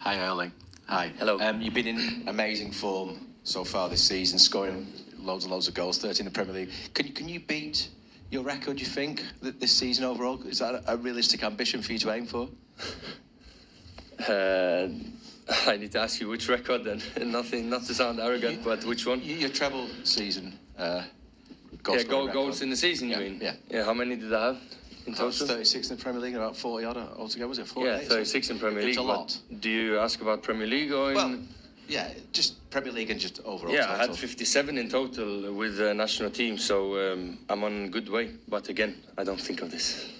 Hi, Erling. Hi. Hello. You've been in amazing form so far this season, scoring loads and loads of goals, 13 in the Premier League. Can you beat your record, you think, this season overall? Is that a realistic ambition for you to aim for? I need to ask you which record then. Nothing, not to sound arrogant, but which one? Your treble season. Goals in the season, you mean? Yeah. How many did I have in total? 36 in the Premier League and about 40 odd altogether, was it? 48? Yeah, 36 in Premier League. It's a lot. Do you ask about Premier League or in... Well, yeah, just Premier League and just overall. Yeah, total. I had 57 in total with the national team, so I'm on a good way. But again, I don't think of this.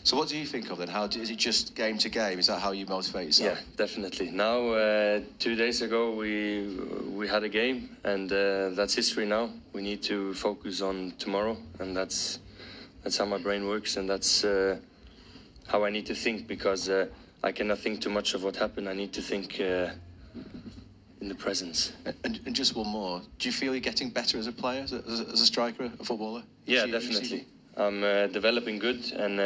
So what do you think of then? Is it just game to game? Is that how you motivate yourself? Yeah, definitely. Now, 2 days ago, we had a game, and that's history now. We need to focus on tomorrow, and that's how my brain works, and that's how I need to think, because I cannot think too much of what happened. I need to think in the presence. And just one more. Do you feel you're getting better as a player, as a striker, a footballer? Yeah, definitely. I'm developing good, and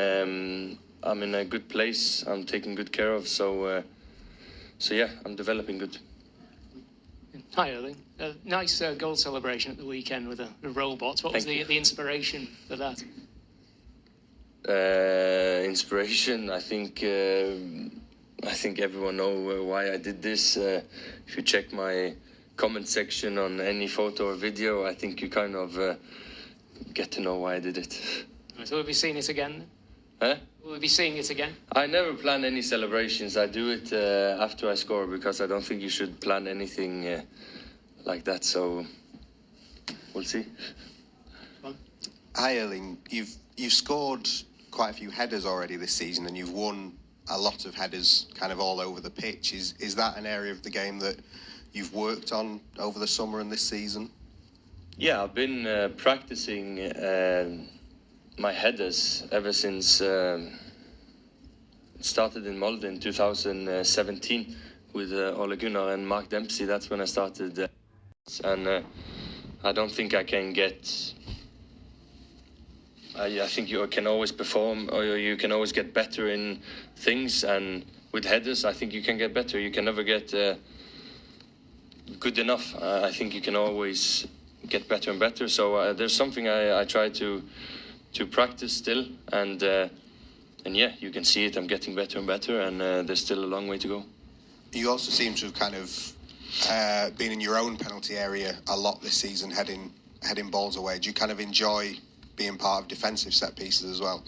I'm in a good place. I'm taken good care of, so yeah, I'm developing good. Hi, Erling. Nice goal celebration at the weekend with the robots. What was the inspiration for that? Inspiration, I think everyone know why I did this. If you check my comment section on any photo or video, I think you kind of get to know why I did it. So we'll be seeing it again? Huh? We'll be seeing it again? I never plan any celebrations. I do it after I score, because I don't think you should plan anything like that. So we'll see. Hi, Erling. You've scored quite a few headers already this season, and you've won a lot of headers kind of all over the pitch. Is that an area of the game that you've worked on over the summer and this season? Yeah, I've been practicing my headers ever since it started in Molde in 2017 with Ole Gunnar and Mark Dempsey. That's when I started, and I don't think I can get. I think you can always perform, or you can always get better in things, and with headers, I think you can get better. You can never get good enough. I think you can always get better and better. So there's something I try to practice still, and yeah, you can see it. I'm getting better and better, and there's still a long way to go. You also seem to have kind of been in your own penalty area a lot this season, heading balls away. Do you kind of enjoy being part of defensive set pieces as well?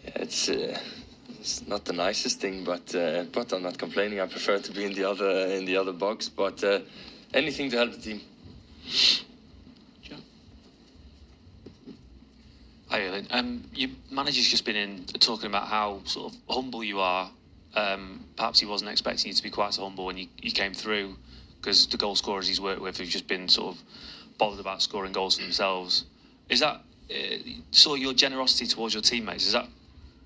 Yeah, it's not the nicest thing, but I'm not complaining. I prefer to be in the other box, but anything to help the team. Sure. Hi, Erling. Your manager's just been in talking about how sort of humble you are. Perhaps he wasn't expecting you to be quite so humble when you came through, because the goal scorers he's worked with have just been sort of bothered about scoring goals for themselves. Is that sort of your generosity towards your teammates? Is that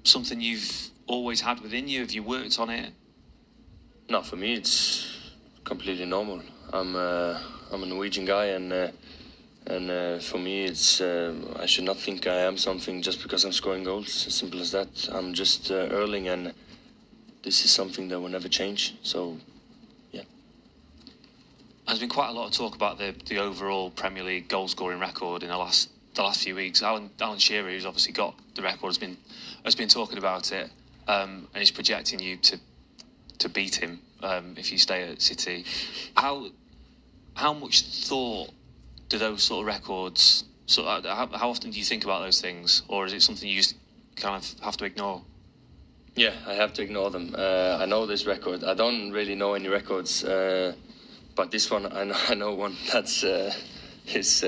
something you've always had within you? Have you worked on it? No, for me it's completely normal. I'm a Norwegian guy, and for me it's I should not think I am something just because I'm scoring goals. As simple as that. I'm just Erling, and this is something that will never change. So, yeah. There's been quite a lot of talk about the overall Premier League goal scoring record in the last few weeks. Alan Shearer, who's obviously got the record, has been talking about it, and he's projecting you to beat him if you stay at City. How much thought do those sort of records? How often do you think about those things, or is it something you just kind of have to ignore? Yeah, I have to ignore them. I know this record. I don't really know any records, but this one I know one. That's his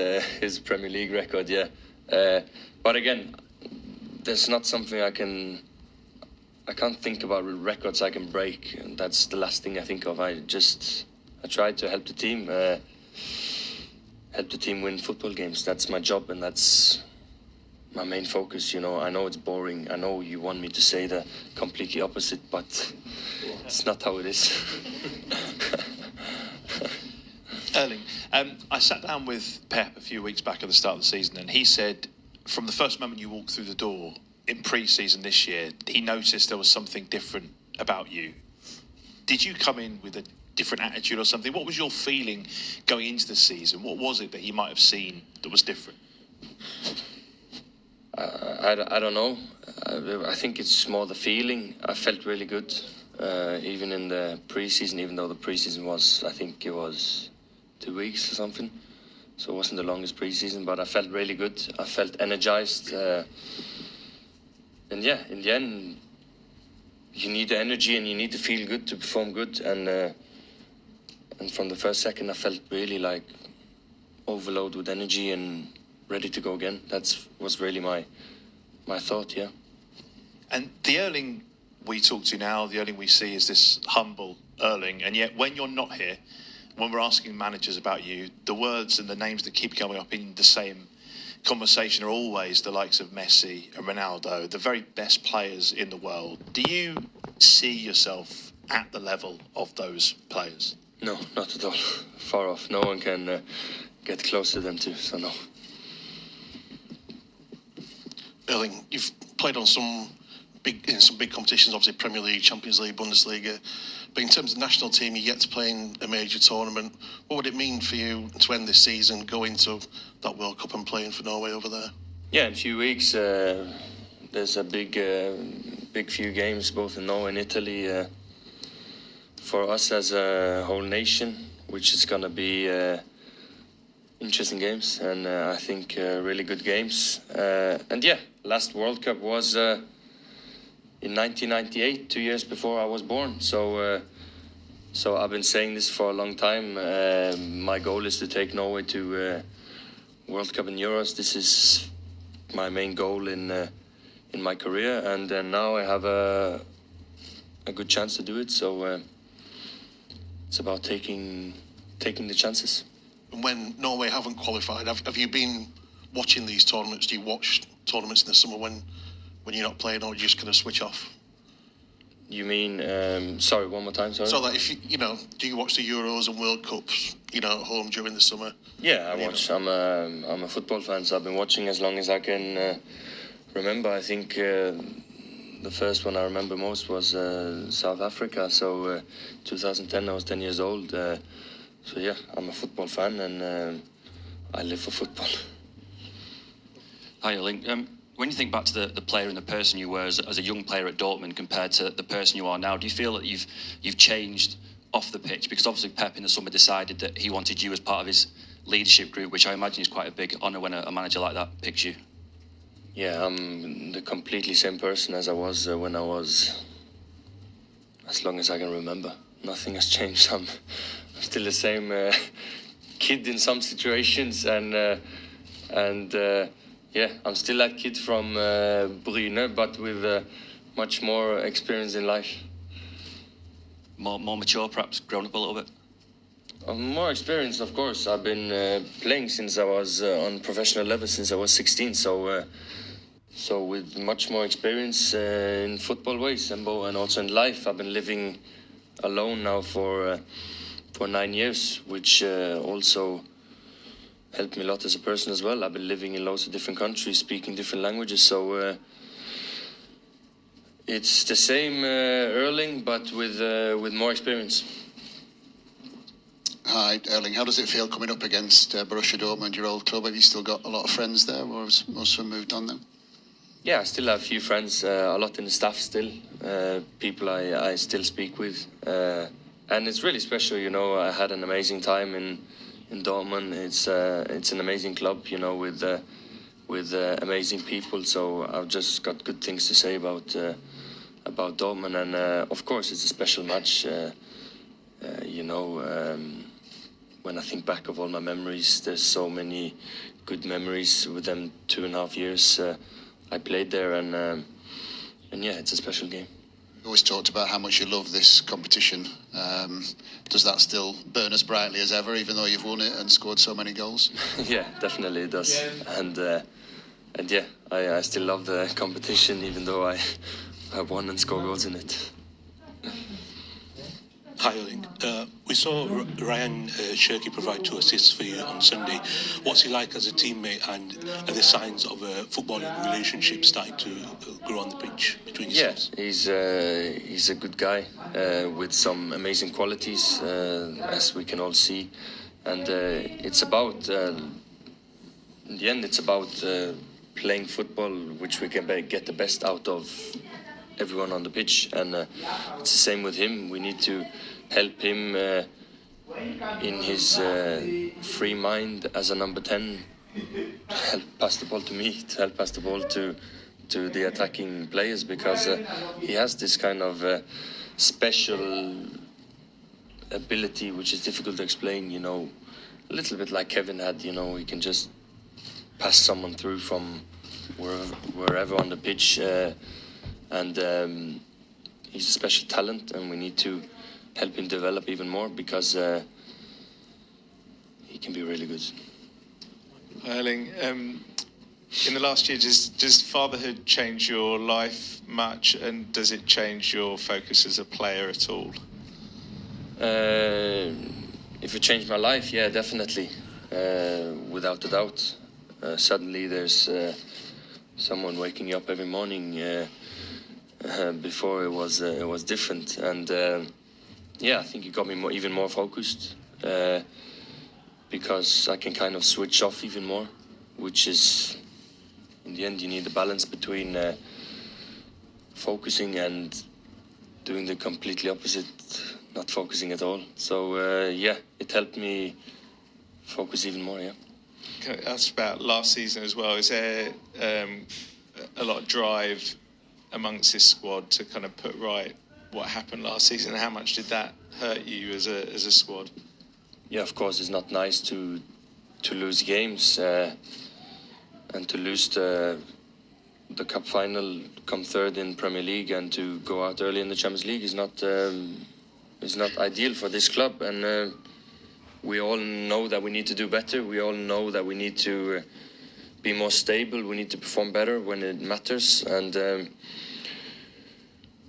Premier League record. Yeah, but again, there's not something I can't think about records I can break, and that's the last thing I think of. I try to help the team, win football games. That's my job, and that's my main focus. You know, I know it's boring. I know you want me to say the completely opposite, but it's not how it is. Erling, I sat down with Pep a few weeks back at the start of the season, and he said from the first moment you walked through the door in pre-season this year, he noticed there was something different about you. Did you come in with a different attitude or something? What was your feeling going into the season? What was it that you might have seen that was different? I don't know. I think it's more the feeling. I felt really good, even in the pre-season, even though the pre-season was, I think it was 2 weeks or something. So it wasn't the longest pre-season, but I felt really good. I felt energized. And yeah, in the end, you need the energy and you need to feel good to perform good. And from the first second, I felt really like overloaded with energy and ready to go again. That was really my thought, yeah. And the Erling we talk to now, the Erling we see is this humble Erling. And yet when you're not here, when we're asking managers about you, the words and the names that keep coming up in the same conversation are always the likes of Messi and Ronaldo, the very best players in the world. Do you see yourself at the level of those players? No, not at all. Far off. No one can get close to them too, so no. Erling, you've played on some big competitions, obviously Premier League, Champions League, Bundesliga. But in terms of the national team, you get to play in a major tournament. What would it mean for you to end this season, go into that World Cup and playing for Norway over there? Yeah, in a few weeks, there's a big few games both in Norway and Italy for us as a whole nation, which is going to be interesting games and I think really good games. And yeah, last World Cup was in 1998, 2 years before I was born. So I've been saying this for a long time. My goal is to take Norway to World Cup and Euros. This is my main goal in my career, and now I have a good chance to do it. So it's about taking the chances. And when Norway haven't qualified, have you been watching these tournaments? Do you watch tournaments in the summer when you're not playing, or are you just going to switch off? You mean, sorry, one more time, sorry? So that if do you watch the Euros and World Cups, at home during the summer? Yeah, I watch. I'm a football fan, so I've been watching as long as I can remember. I think the first one I remember most was South Africa. So 2010, I was 10 years old. So yeah, I'm a football fan and I live for football. Hi, Erling. When you think back to the player and the person you were as a young player at Dortmund compared to the person you are now, do you feel that you've changed off the pitch? Because obviously Pep in the summer decided that he wanted you as part of his leadership group, which I imagine is quite a big honour when a manager like that picks you. Yeah, I'm the completely same person as I was when I was, as long as I can remember. Nothing has changed. I'm still the same kid in some situations, and yeah, I'm still that kid from Bryne, but with much more experience in life. More mature, perhaps, grown up a little bit? More experience, of course. I've been playing since I was on professional level, since I was 16, so with much more experience in football ways and also in life. I've been living alone now for 9 years, which also helped me a lot as a person as well. I've been living in lots of different countries, speaking different languages, so it's the same Erling, but with more experience. Hi, Erling. How does it feel coming up against Borussia Dortmund, your old club? Have you still got a lot of friends there, or has most of them moved on now? Yeah, I still have a few friends, a lot in the staff still, people I still speak with, and it's really special. I had an amazing time in Dortmund. It's an amazing club, with amazing people. So I've just got good things to say about Dortmund, and of course it's a special match. When I think back of all my memories, there's so many good memories with them 2.5 years I played there, and yeah, it's a special game. You always talked about how much you love this competition. Does that still burn as brightly as ever, even though you've won it and scored so many goals? Yeah, definitely it does. Yeah. And yeah, I still love the competition, even though I won and scored goals in it. Hi, Erling. We We saw Ryan Shirky provide 2 assists for you on Sunday. What's he like as a teammate, and are there signs of a footballing relationship starting to grow on the pitch between yourselves? Yeah, he's a good guy with some amazing qualities, as we can all see. And it's about, in the end, it's about playing football, which we can get the best out of everyone on the pitch. And it's the same with him. We need to help him in his free mind as a number 10, help pass the ball to me, to help pass the ball to the attacking players, because he has this kind of special ability which is difficult to explain, you know, a little bit like Kevin had, you know, he can just pass someone through from wherever on the pitch, and he's a special talent, and we need to help him develop even more, because he can be really good. Erling, in the last year, does fatherhood change your life much, and does it change your focus as a player at all? If it changed my life, yeah, definitely, without a doubt. Suddenly there's someone waking you up every morning. Before it was different, and yeah, I think it got me even more focused, because I can kind of switch off even more, which is, in the end, you need a balance between focusing and doing the completely opposite, not focusing at all. So yeah, it helped me focus even more. Yeah. Can I ask about last season as well? Is there a lot of drive amongst this squad to kind of put right what happened last season? How much did that hurt you as a squad? Yeah, of course, it's not nice to lose games and to lose the cup final, come third in Premier League, and to go out early in the Champions League is not ideal for this club. And we all know that we need to do better. We all know that we need to be more stable. We need to perform better when it matters. And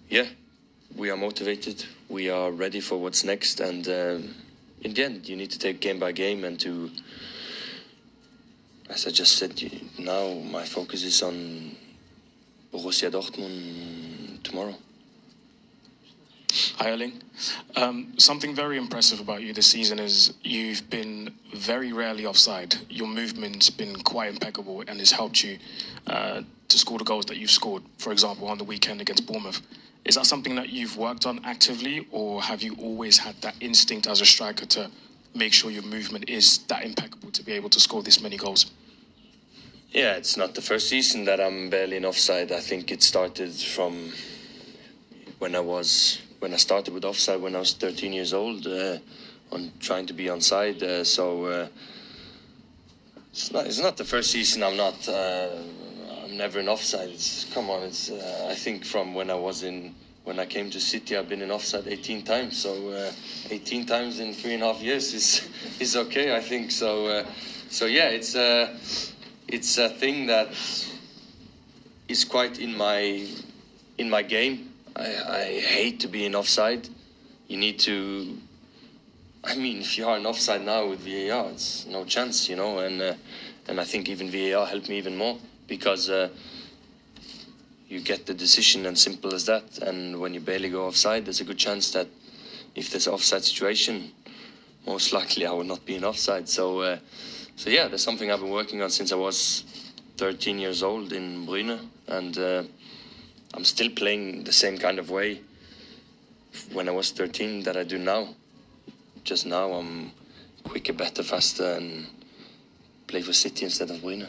yeah, we are motivated. We are ready for what's next. And in the end, you need to take game by game, and to, as I just said, now my focus is on Borussia Dortmund tomorrow. Hi, Erling. Something very impressive about you this season is you've been very rarely offside. Your movement's been quite impeccable, and has helped you to score the goals that you've scored, for example, on the weekend against Bournemouth. Is that something that you've worked on actively, or have you always had that instinct as a striker to make sure your movement is that impeccable to be able to score this many goals? Yeah, it's not the first season that I'm barely in offside. I think it started from when I started with offside when I was 13 years old, on trying to be onside. So it's not the first season I'm not. I'm never in offside. Come on, I think from when I came to City, I've been in offside 18 times. So 18 times in 3.5 years is okay, I think. So yeah, it's a thing that is quite in my game. I hate to be in offside. You need to. I mean, if you are in offside now with VAR, it's no chance, you know. And I think even VAR helped me even more, because you get the decision, and simple as that. And when you barely go offside, there's a good chance that if there's an offside situation, most likely I will not be in offside. So yeah, there's something I've been working on since I was 13 years old in Bruyne, and I'm still playing the same kind of way when I was 13 that I do now. Just now I'm quicker, better, faster, and play for City instead of Bruyne.